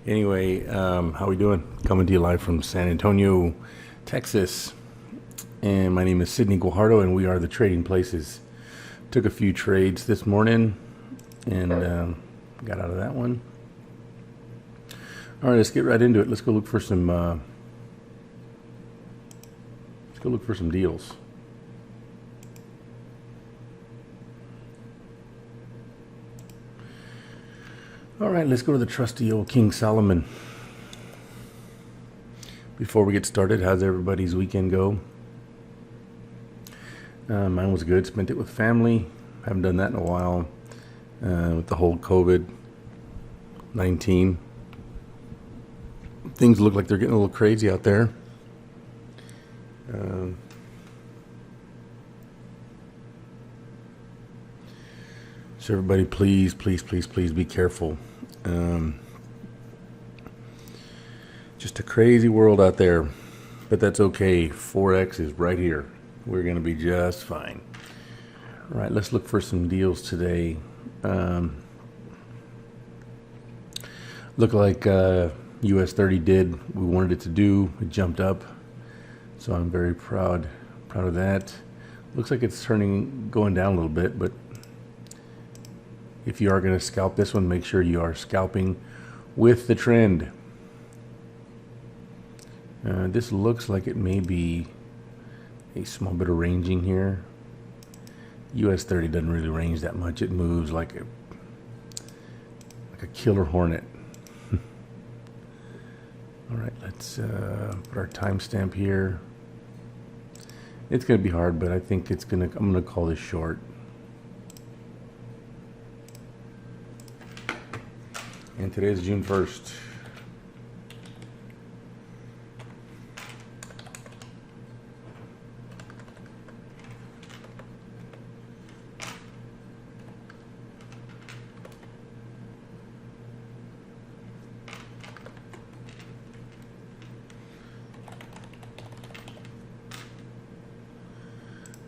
Anyway, how we doing? Coming to you live from San Antonio, Texas. And my name is Sidney Guajardo, and we are the Trading Places. Took a few trades this morning, and got out of that one. All right, let's get right into it. Let's go look for some. Deals. All right, let's go to the trusty old King Solomon. Before we get started, how's everybody's weekend go? Mine was good. Spent it with family. Haven't done that in a while with the whole COVID-19. Things look like they're getting a little crazy out there. So everybody, please be careful. Just a crazy world out there, but that's okay. Forex is right here. We're going to be just fine. All right, let's look for some deals today. Look like US 30 did. We wanted it to do. It jumped up, so I'm very proud of that. Looks like it's going down a little bit, but if you are going to scalp this one, make sure you are scalping with the trend. This looks like it may be a small bit of ranging here. US 30 doesn't really range that much. It moves like a killer hornet. All right, let's put our timestamp here. It's going to be hard, but I think I'm going to call this short. And today is June 1st.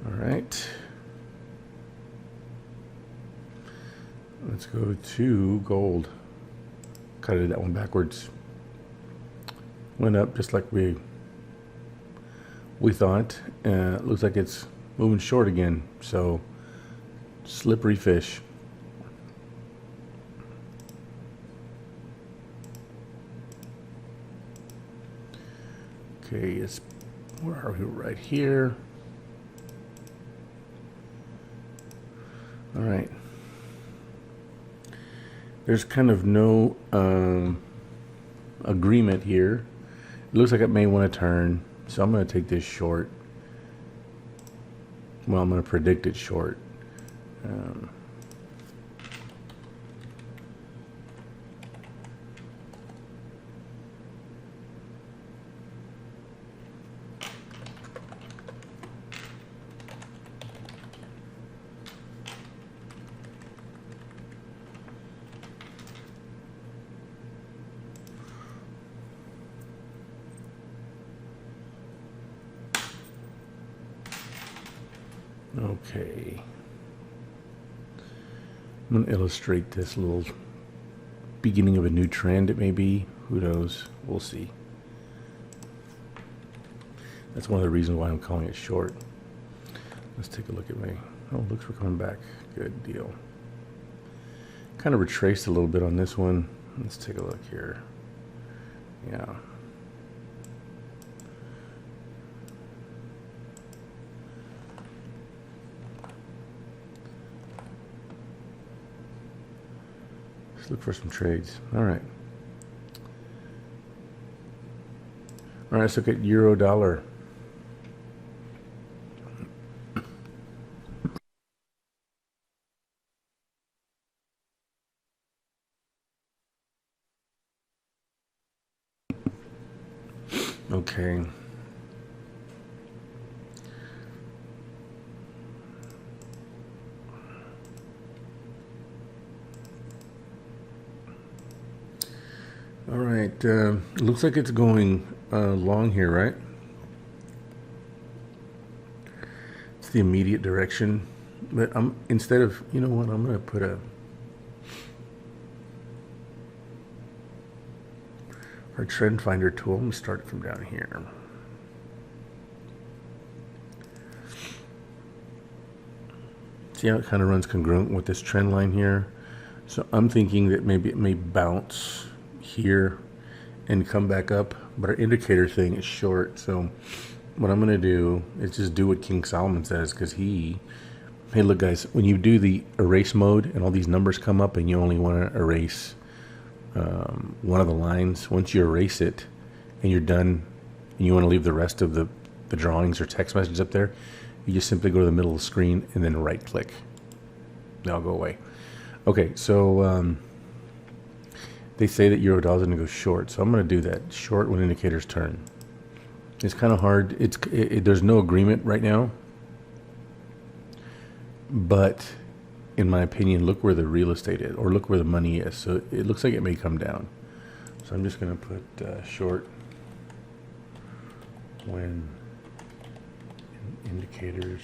All right. Let's go to gold. Kind of did that one backwards. Went up just like we thought. Looks like it's moving short again. So slippery fish. Okay, where are we? Right here. All right. There's kind of no agreement here. It looks like it may want to turn, so I'm going to take this short. Well, I'm going to predict it short. Okay. I'm going to illustrate this little beginning of a new trend. It may be. Who knows? We'll see. That's one of the reasons why I'm calling it short. Let's take a look at oh, looks we're coming back. Good deal. Kind of retraced a little bit on this one. Let's take a look here. Yeah. Look for some trades. All right. All right, let's look at euro dollar. Okay. All right, looks like it's going long here, right? It's the immediate direction, but instead of, you know what, I'm going to put our trend finder tool. I'm going to start from down here. See how it kind of runs congruent with this trend line here? So I'm thinking that maybe it may bounce here and come back up, but our indicator thing is short. So what I'm going to do is just do what King Solomon says, because hey, look guys, when you do the erase mode and all these numbers come up and you only want to erase one of the lines, once you erase it and you're done and you want to leave the rest of the drawings or text messages up there, you just simply go to the middle of the screen and then right click. They'll go away. Okay, so they say that euro dollar is going to go short, so I'm going to do that. Short when indicators turn. It's kind of hard. There's no agreement right now, but in my opinion, look where the real estate is, or look where the money is. So it looks like it may come down. So I'm just going to put short when indicators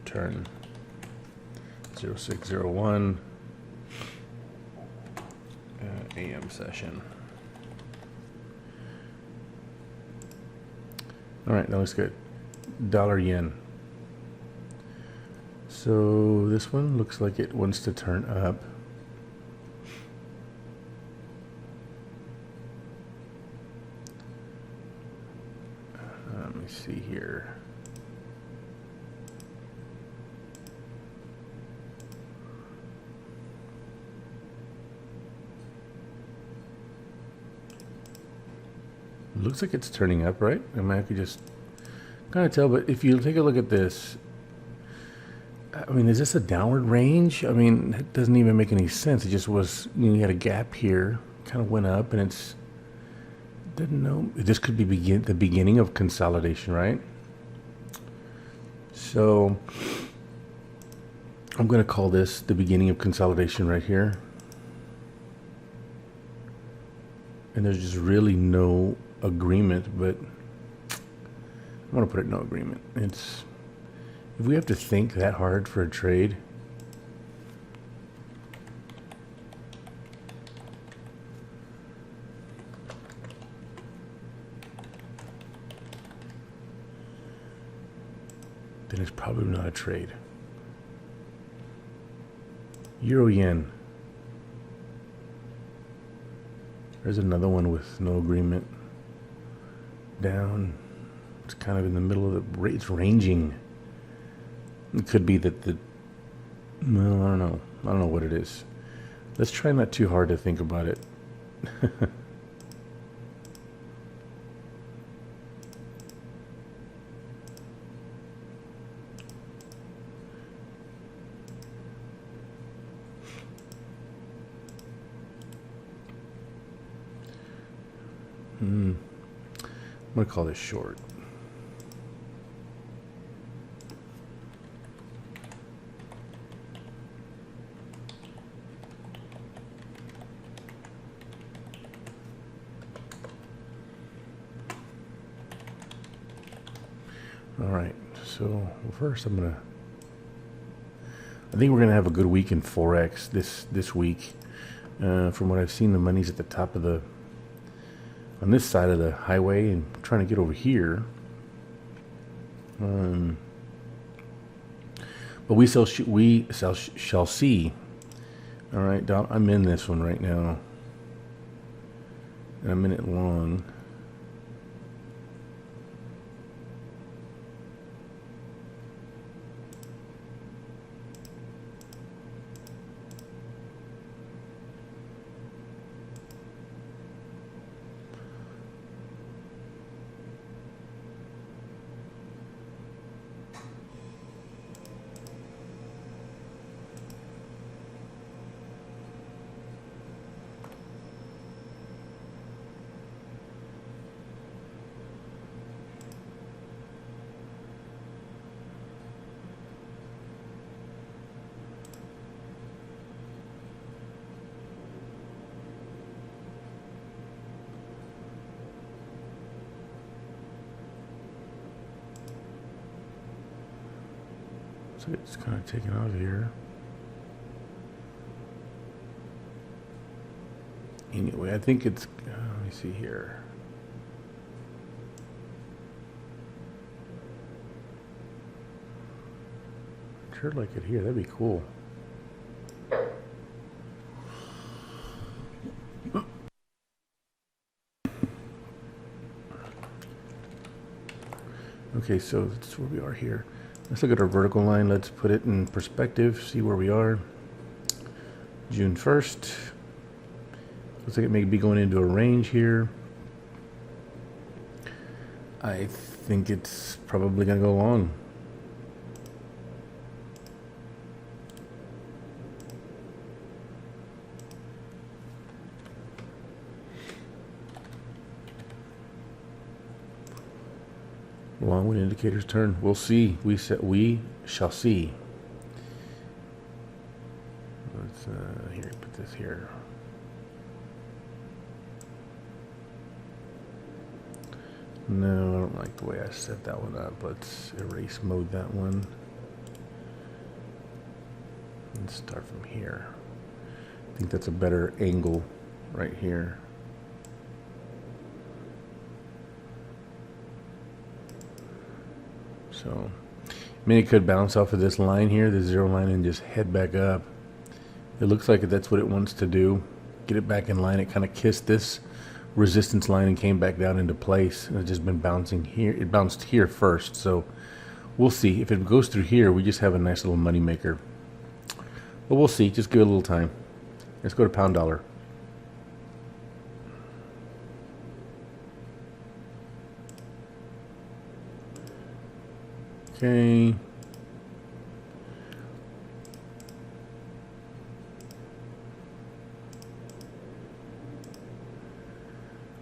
turn. 0601 AM session. All right, that looks good. Dollar yen. So this one looks like it wants to turn up. Let me see here. Looks like it's turning up, right? I mean, I could just kind of tell, but if you take a look at this, I mean, is this a downward range? I mean, it doesn't even make any sense. It just was, you had a gap here, kind of went up, and didn't know. This could be the beginning of consolidation, right? So I'm going to call this the beginning of consolidation right here. And there's just really no agreement, but I'm going to put it no agreement. If we have to think that hard for a trade, then it's probably not a trade. Euro yen. There's another one with no agreement. Down. It's kind of in the middle of the. It's ranging. It could be that well, I don't know. I don't know what it is. Let's try not too hard to think about it. I'm going to call this short. All right, so first I think we're going to have a good week in Forex this week. From what I've seen, the money's at the top of on this side of the highway, and I'm trying to get over here. But we shall see. All right, I'm in this one right now, and I'm in it long. So it's kind of taken out here. Anyway, I think it's, let me see here. I'd sure like it here. That'd be cool. Okay, so that's where we are here. Let's look at our vertical line. Let's put it in perspective, see where we are. June 1st. Looks like it may be going into a range here. I think it's probably going to go long. Long when indicators turn. We'll see. We shall see. Let's here, put this here. No, I don't like the way I set that one up. Let's erase mode that one. Let's start from here. I think that's a better angle right here. So, I mean, it could bounce off of this line here, the 0 line, and just head back up. It looks like that's what it wants to do. Get it back in line. It kind of kissed this resistance line and came back down into place. And it's just been bouncing here. It bounced here first. So we'll see. If it goes through here, we just have a nice little money maker. But we'll see. Just give it a little time. Let's go to pound dollar. Okay.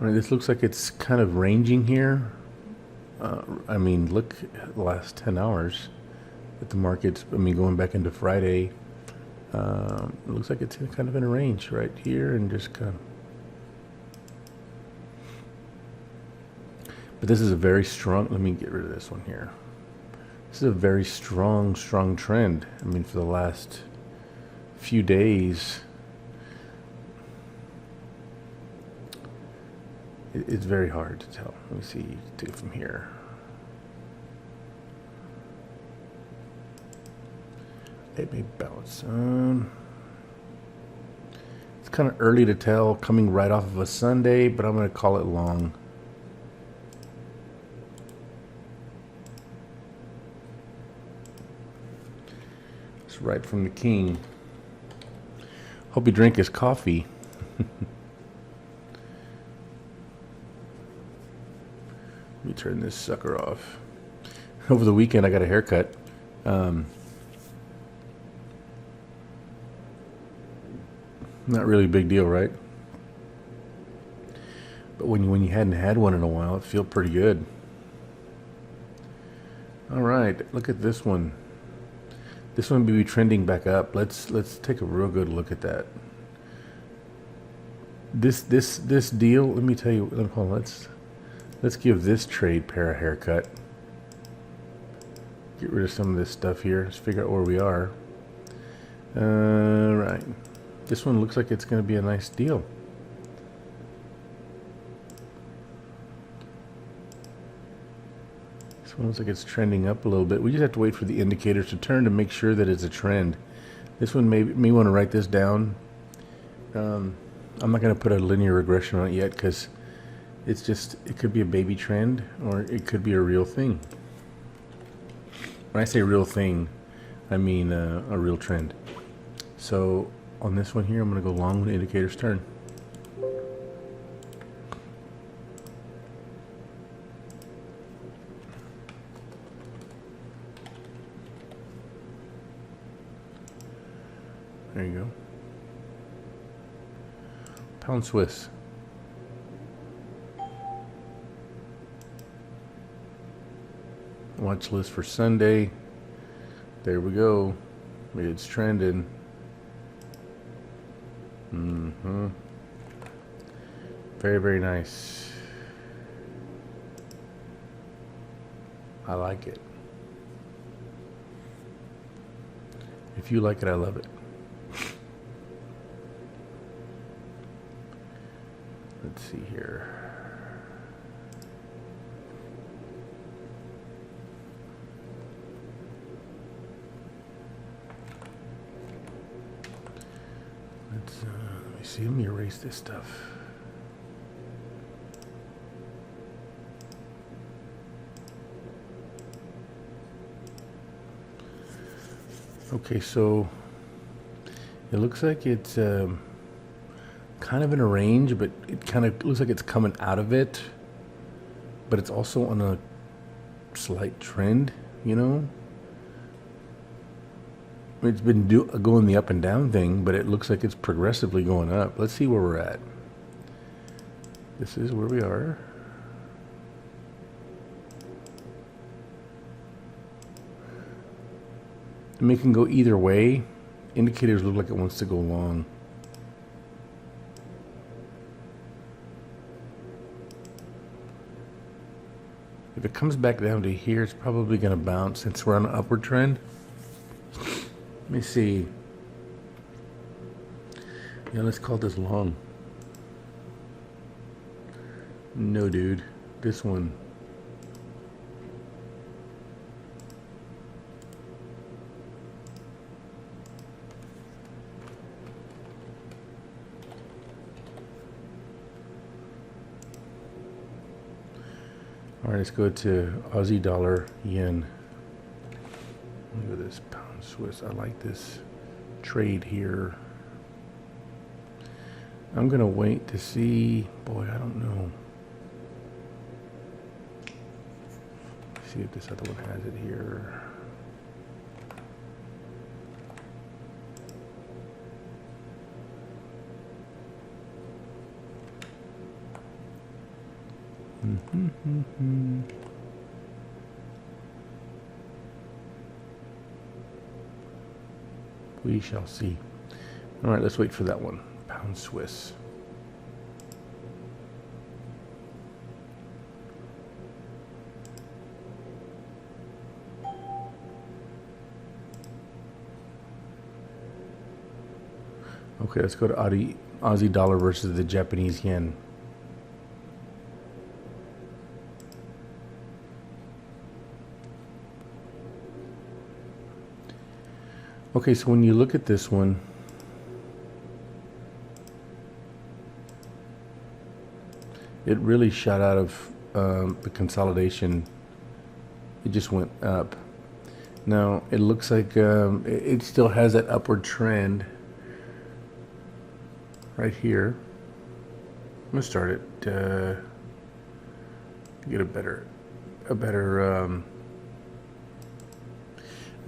All right, this looks like it's kind of ranging here. I mean, look at the last 10 hours at the markets. I mean, going back into Friday, it looks like it's kind of in a range right here and just kind of. But this is a very strong, let me get rid of this one here. This is a very strong trend. I mean, for the last few days, it's very hard to tell. Let me see, take it from here. It may bounce. It's kind of early to tell, coming right off of a Sunday, but I'm going to call it long. Right from the king. Hope you drink his coffee. Let me turn this sucker off. Over the weekend I got a haircut. Not really a big deal, right? But when you hadn't had one in a while, it feels pretty good. All right, look at this one. This one will be trending back up. Let's take a real good look at that. This deal. Let me tell you. Hold on, let's give this trade pair a haircut. Get rid of some of this stuff here. Let's figure out where we are. Right. This one looks like it's going to be a nice deal. This one looks like it's trending up a little bit. We just have to wait for the indicators to turn to make sure that it's a trend. This one may want to write this down. I'm not going to put a linear regression on it yet because it's just, it could be a baby trend or it could be a real thing. When I say real thing, I mean a real trend. So on this one here, I'm going to go long when the indicators turn. There you go. Pound Swiss. Watch list for Sunday. There we go. It's trending. Very, very nice. I like it. If you like it, I love it. let's see here. Let me see. Let me erase this stuff. Okay, so it looks like it's kind of in a range, but it kind of looks like it's coming out of it, but it's also on a slight trend, you know? It's been going the up and down thing, but it looks like it's progressively going up. Let's see where we're at. This is where we are. I mean, it can go either way. Indicators look like it wants to go long. If it comes back down to here, it's probably going to bounce since we're on an upward trend. Let me see. Yeah, let's call this long. No, dude. This one. All right, let's go to Aussie dollar yen. Look at this pound Swiss. I like this trade here. I'm gonna wait to see. Boy, I don't know. See if this other one has it here. We shall see. All right, let's wait for that one. Pound Swiss. Okay, let's go to Aussie dollar versus the Japanese yen. Okay, so when you look at this one, it really shot out of the consolidation. It just went up. Now, it looks like it still has that upward trend right here. I'm gonna start it to get a better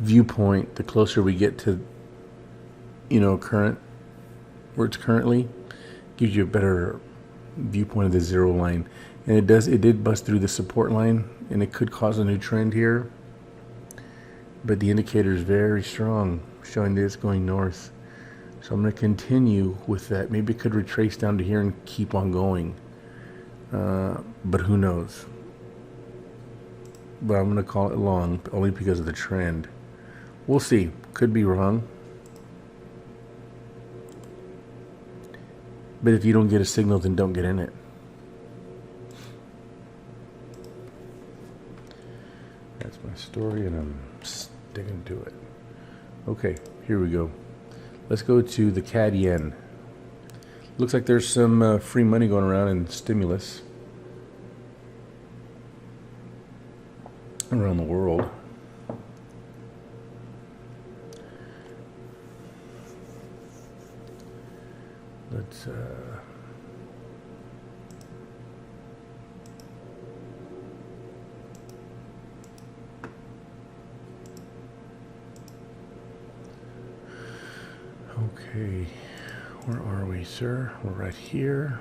viewpoint. The closer we get to, you know, current where it's currently, gives you a better viewpoint of the zero line. And it did bust through the support line, and it could cause a new trend here, but the indicator is very strong, showing that it's going north. So I'm going to continue with that. Maybe it could retrace down to here and keep on going, but who knows. But I'm going to call it long only because of the trend. We'll see. Could be wrong. But if you don't get a signal, then don't get in it. That's my story, and I'm sticking to it. Okay, here we go. Let's go to the CAD yen. Looks like there's some free money going around in stimulus around the world. Let's okay, where are we, sir? We're right here.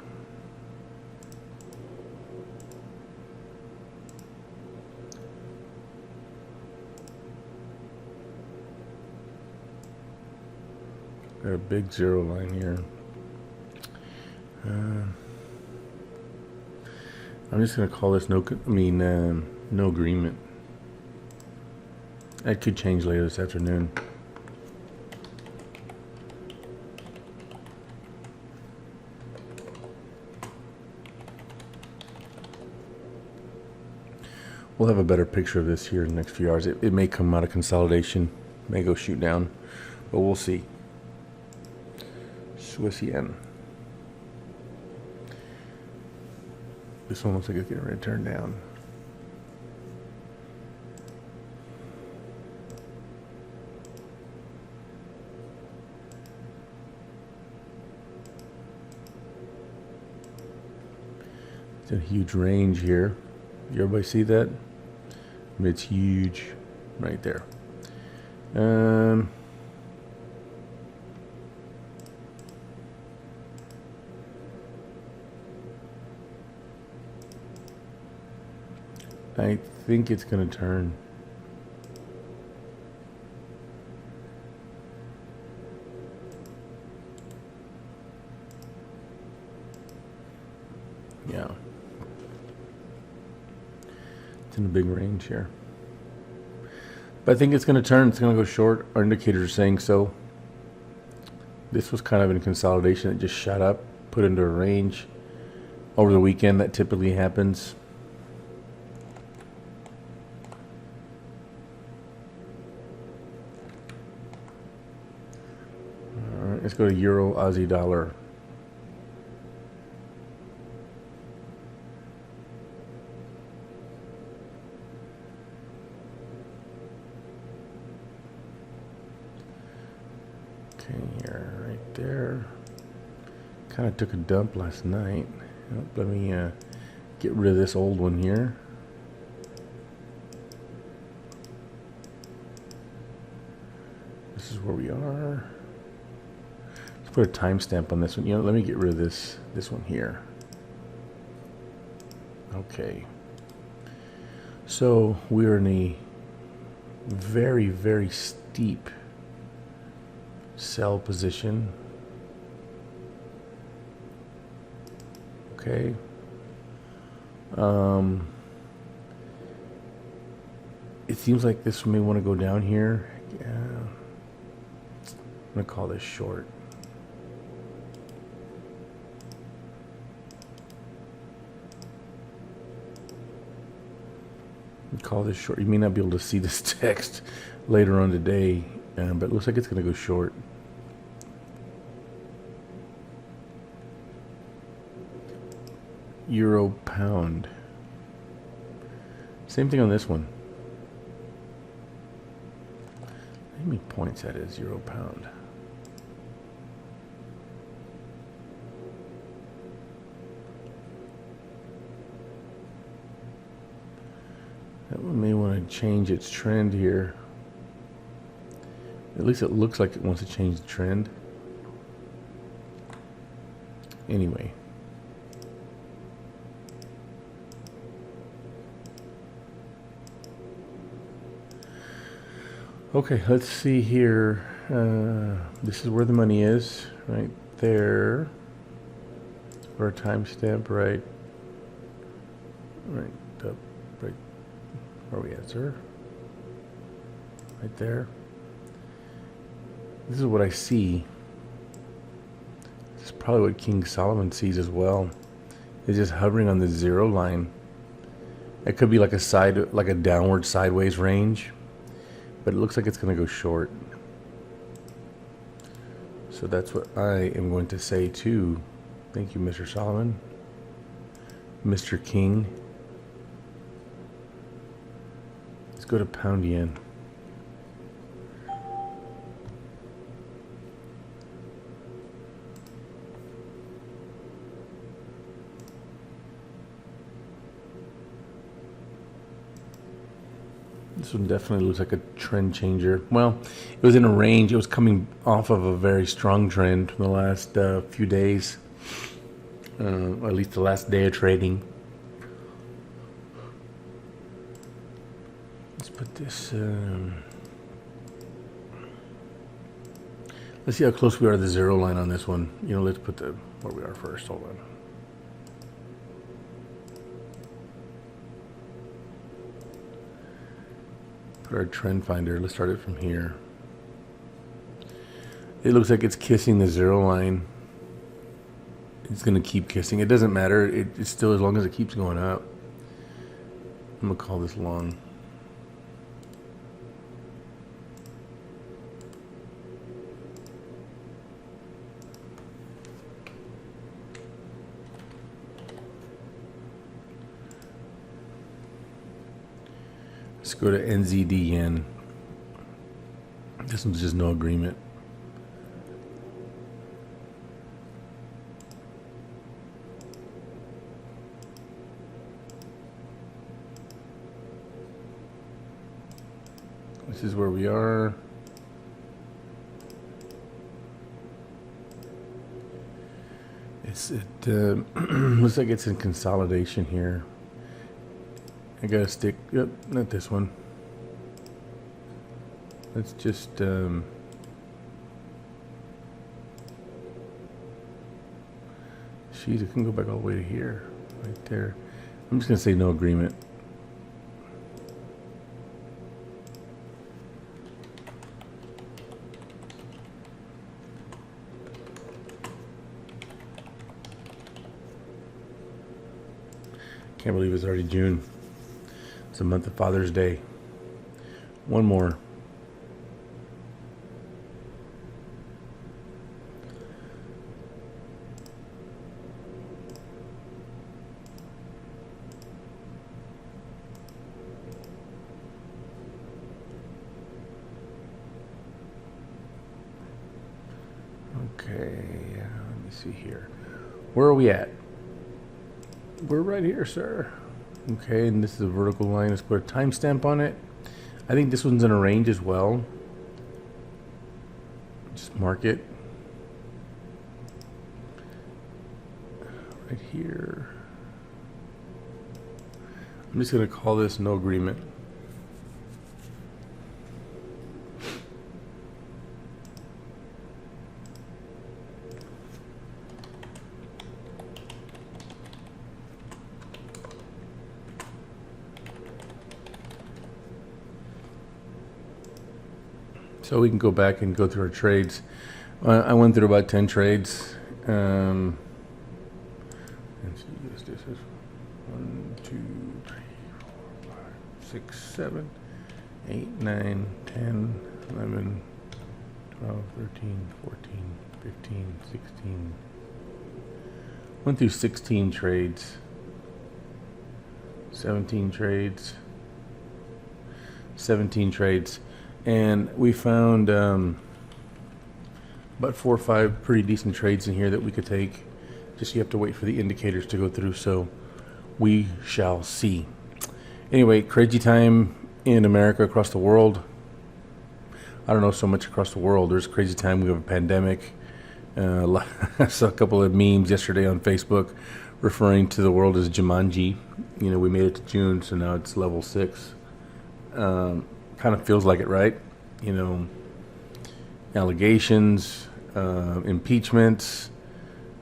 Got a big zero line here. I'm just gonna call this no agreement. That could change later this afternoon. We'll have a better picture of this here in the next few hours. It may come out of consolidation, may go shoot down, but we'll see. Swiss yen. This one looks like it's getting ready to turn down. It's a huge range here. Everybody see that? I mean, it's huge right there. I think it's going to turn. Yeah. It's in a big range here. But I think it's going to turn. It's going to go short. Our indicators are saying so. This was kind of in consolidation. It just shot up, put into a range. Over the weekend, that typically happens. All right, let's go to Euro, Aussie dollar. Okay, here, right there. Kind of took a dump last night. Let me get rid of this old one here. This is where we are. Let's put a timestamp on this one. You know, let me get rid of this one here. Okay. So we're in a very, very steep sell position. Okay. It seems like this may want to go down here. Yeah. I'm gonna call this short. Call this short. You may not be able to see this text later on today, but it looks like it's going to go short. Euro pound. Same thing on this one. How many points that is, euro pound? That one may want to change its trend here. At least it looks like it wants to change the trend. Anyway. Okay, let's see here. This is where the money is, right there. For a timestamp, right up, right. Where are we at, sir? Right there. This is what I see. This is probably what King Solomon sees as well. It's just hovering on the zero line. It could be like a downward sideways range, but it looks like it's going to go short. So that's what I am going to say too. Thank you, Mr. Solomon. Mr. King. Let's go to pound yen. This one definitely looks like a trend changer. Well, it was in a range. It was coming off of a very strong trend from the last few days, or at least the last day of trading. Let's put this. Let's see how close we are to the zero line on this one. You know, let's put where we are first. Hold on. Our trend finder. Let's start it from here. It looks like it's kissing the zero line. It's going to keep kissing. It doesn't matter. It's still, as long as it keeps going up. I'm gonna call this long. Let's go to NZD yen. This one's just no agreement. This is where we are. It looks like it's in consolidation here. I gotta stick. Yep, not this one. Let's just Jeez, it can go back all the way to here, right there. I'm just gonna say no agreement. Can't believe it's already June. It's a month of Father's Day. One more. Okay, let me see here. Where are we at? We're right here, sir. Okay, and this is a vertical line. Let's put a timestamp on it. I think this one's in a range as well. Just mark it. Right here. I'm just going to call this no agreement. So we can go back and go through our trades. I went through about 10 trades. Let's see, this is 1, 2, 3, 4, 5, 6, 7, 8, 9, 10, 11, 12, 13, 14, 15, 16. Went through 16 trades. 17 trades. 17 trades. And we found about 4 or 5 pretty decent trades in here that we could take. Just you have to wait for the indicators to go through, so we shall see. Anyway, crazy time in America, across the world. I don't know so much across the world. There's a crazy time. We have a pandemic. I saw a couple of memes yesterday on Facebook referring to the world as Jumanji. You know, we made it to June, so now it's level 6. Kind of feels like it, right? You know, allegations, impeachments,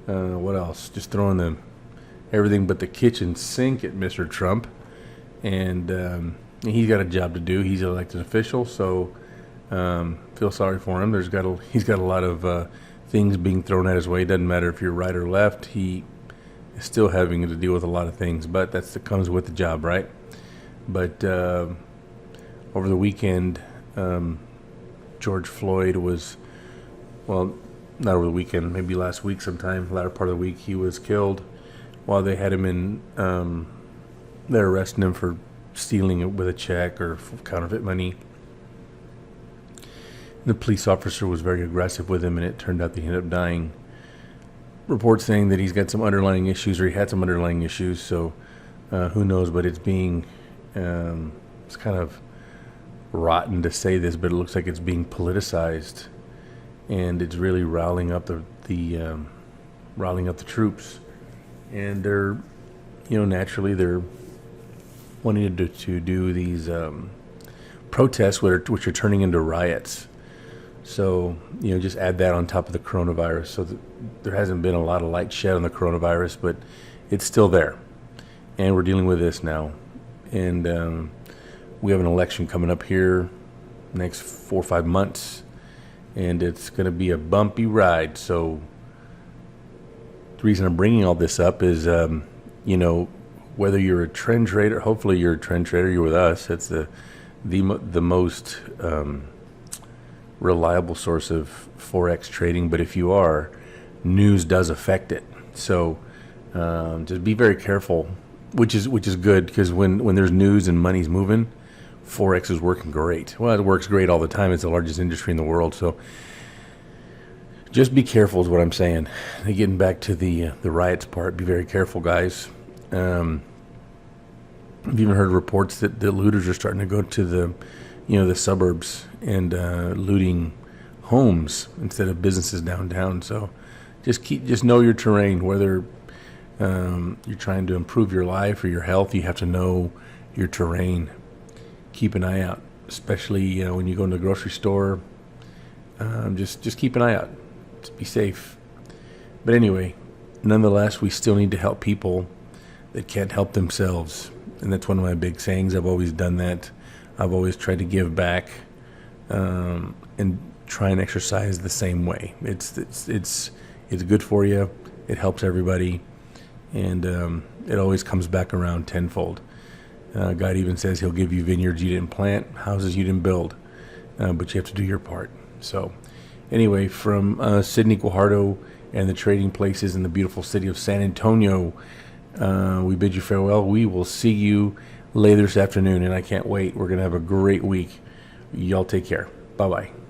what else? Just throwing everything but the kitchen sink at Mr. Trump. And he's got a job to do. He's an elected official, so feel sorry for him. He's got a lot of things being thrown at his way. It doesn't matter if you're right or left. He is still having to deal with a lot of things, but that comes with the job, right? But over the weekend, George Floyd was, well, not over the weekend, maybe last week sometime, latter part of the week, he was killed while they had him in, they're arresting him for stealing it with a check or counterfeit money. The police officer was very aggressive with him, and it turned out that he ended up dying. Reports saying that he's got some underlying issues, or he had some underlying issues, so who knows, but it's being, it's kind of rotten to say this, but it looks like it's being politicized, and it's really riling up the troops, and they're, you know, naturally they're wanting to do these protests which are turning into riots. So, you know, just add that on top of the coronavirus. So there hasn't been a lot of light shed on the coronavirus, but it's still there, and we're dealing with this now, and we have an election coming up here next 4 or 5 months, and it's going to be a bumpy ride. So the reason I'm bringing all this up is, you know, whether you're a trend trader, hopefully you're a trend trader, you're with us. It's the most reliable source of Forex trading. But if you are, news does affect it. So just be very careful, which is good, because when there's news and money's moving, Forex is working great. Well, it works great all the time. It's the largest industry in the world. So just be careful is what I'm saying. And getting back to the riots part, be very careful, guys. I've even heard reports that the looters are starting to go to the suburbs and looting homes instead of businesses downtown. So just know your terrain. Whether you're trying to improve your life or your health, you have to know your terrain. Keep an eye out, especially when you go into the grocery store. Just keep an eye out. Just be safe. But anyway, nonetheless, we still need to help people that can't help themselves, and that's one of my big sayings. I've always done that. I've always tried to give back and try and exercise the same way. It's good for you. It helps everybody, and it always comes back around tenfold. God even says He'll give you vineyards you didn't plant, houses you didn't build, but you have to do your part. So anyway, from Sidney Guajardo and the trading places in the beautiful city of San Antonio, we bid you farewell. We will see you later this afternoon, and I can't wait. We're going to have a great week. Y'all take care. Bye-bye.